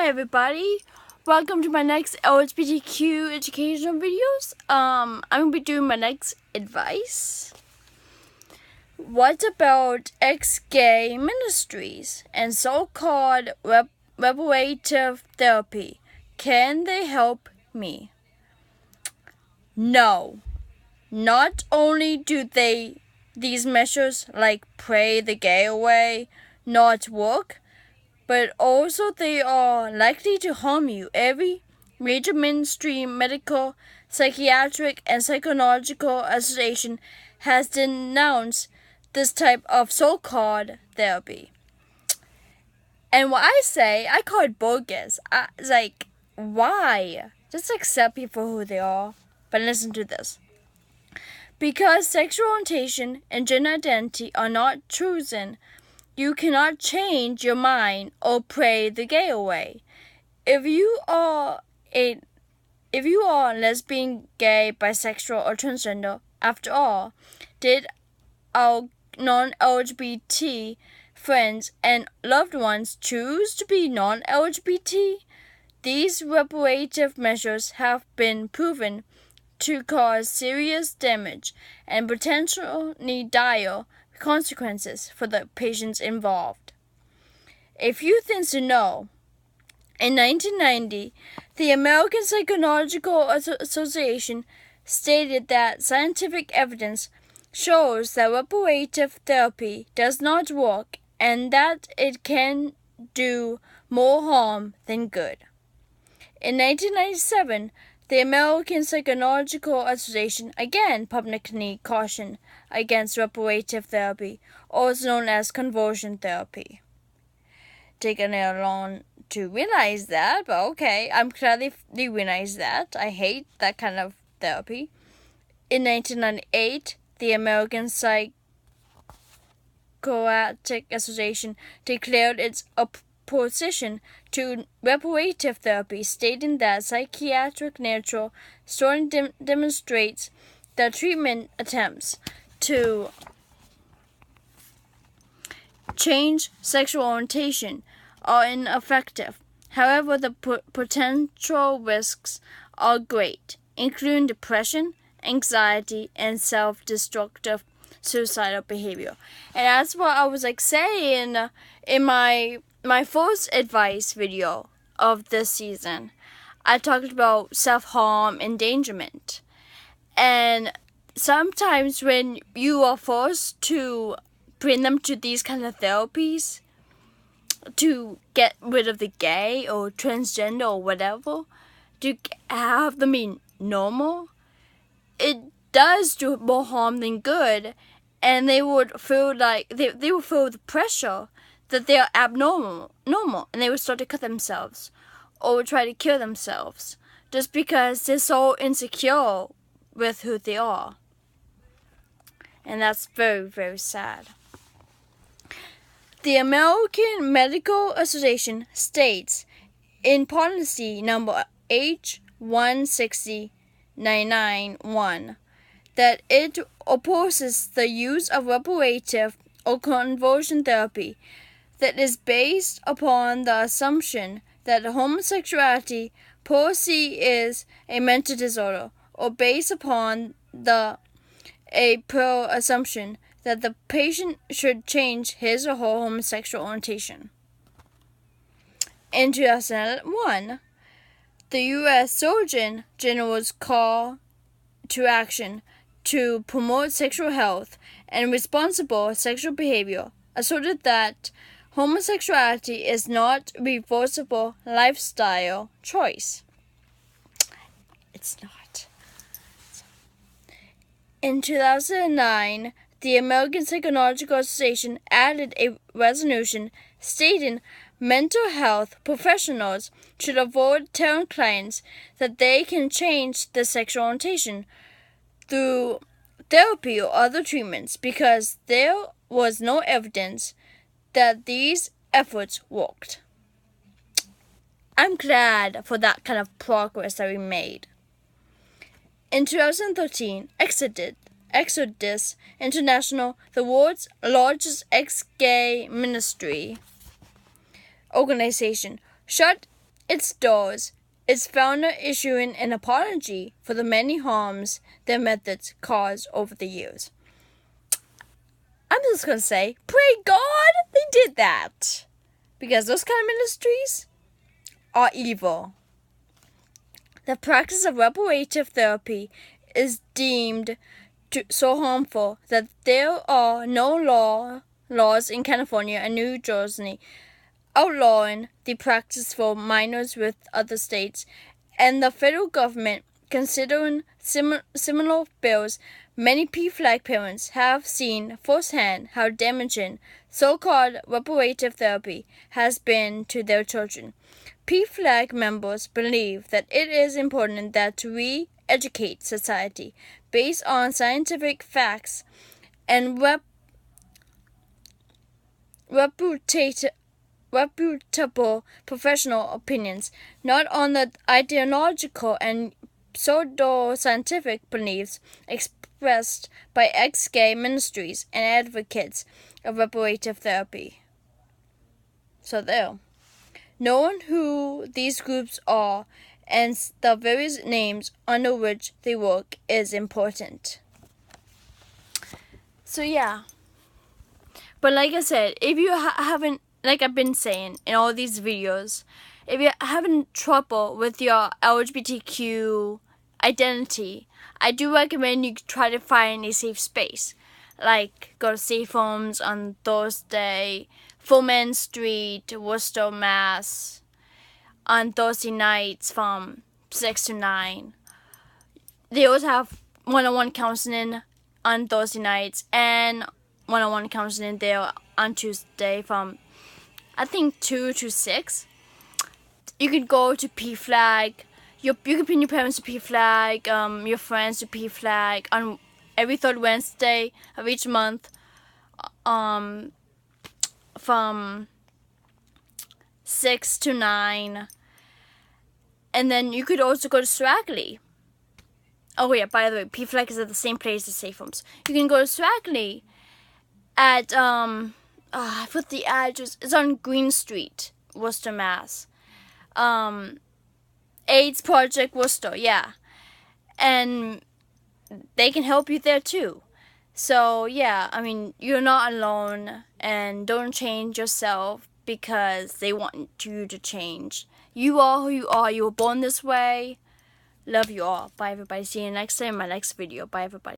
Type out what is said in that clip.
Hi everybody, welcome to my next LGBTQ educational videos. I'm going to be doing my next advice. What about exgay ministries and so-called reparative therapy? Can they help me? No. Not only do these measures like pray the gay away not work, but also they are likely to harm you. Every major mainstream medical, psychiatric, and psychological association has denounced this type of so-called therapy. And what I say, I call it bogus. It's like, why? Just accept people who they are. But listen to this. Because sexual orientation and gender identity are not chosen, you cannot change your mind or pray the gay away. If you are lesbian, gay, bisexual, or transgender, after all, did our non-LGBT friends and loved ones choose to be non-LGBT? These reparative measures have been proven to cause serious damage and potentially dire consequences for the patients involved. A few things to know. In 1990, the American Psychological Association stated that scientific evidence shows that reparative therapy does not work and that it can do more harm than good. In 1997, the American Psychological Association again publicly cautioned against reparative therapy, also known as conversion therapy. Taking it long to realize that, but okay, I'm glad they realized that. I hate that kind of therapy. In 1998, the American Psychiatric Association declared its opposition to reparative therapy, stating that psychiatric literature strongly demonstrates that treatment attempts to change sexual orientation are ineffective. However, the potential risks are great, including depression, anxiety, and self-destructive suicidal behavior. And that's what I was saying in my first advice video of this season. I talked about self-harm, endangerment. And sometimes when you are forced to bring them to these kind of therapies to get rid of the gay or transgender or whatever, to have them be normal, it does do more harm than good, and they would feel like they would feel the pressure that they are abnormal, and they would start to cut themselves or would try to kill themselves just because they're so insecure with who they are. And that's very, very sad. The American Medical Association states in policy number H160991 that it opposes the use of reparative or conversion therapy that is based upon the assumption that homosexuality per se is a mental disorder, or based upon a assumption that the patient should change his or her homosexual orientation. In 2001, the U.S. Surgeon General's call to action to promote sexual health and responsible sexual behavior asserted that homosexuality is not a reversible lifestyle choice. It's not. In 2009, the American Psychological Association added a resolution stating mental health professionals should avoid telling clients that they can change their sexual orientation through therapy or other treatments because there was no evidence that these efforts worked. I'm glad for that kind of progress that we made. In 2013, Exodus International, the world's largest ex-gay ministry organization, shut its doors, its founder issuing an apology for the many harms their methods caused over the years. I'm just gonna say, pray God they did that. Because those kind of ministries are evil. The practice of reparative therapy is deemed so harmful that there are no laws in California and New Jersey outlawing the practice for minors with other states, and the federal government considering similar bills. Many P-flag parents have seen firsthand how damaging so-called reparative therapy has been to their children. P-flag members believe that it is important that we educate society based on scientific facts and reputable professional opinions, not on the ideological and pseudo-scientific beliefs expressed by ex-gay ministries and advocates of reparative therapy. So there. Knowing who these groups are and the various names under which they work is important. So yeah. But like I said, if you haven't, like I've been saying in all these videos, if you're having trouble with your LGBTQ identity, I do recommend you try to find a safe space. Like go to Safe Homes on Thursday, Fulman Street, Worcester, Mass. On Thursday nights from 6 to 9. They also have one-on-one counseling on Thursday nights and one-on-one counseling there on Tuesday from, I think, 2 to 6. You could go to P-Flag. You can pin your parents to P-Flag, your friends to P-Flag on every third Wednesday of each month from 6 to 9. And then you could also go to Swagly. Oh yeah, by the way, P-Flag is at the same place as Safe Homes. You can go to Swagly at, I put the address, it's on Green Street, Worcester, Mass. AIDS Project Worcester, yeah. And they can help you there too. So yeah, I mean, you're not alone, and don't change yourself because they want you to change. You are who you are. You were born this way. Love you all. Bye everybody. See you next time in my next video. Bye everybody.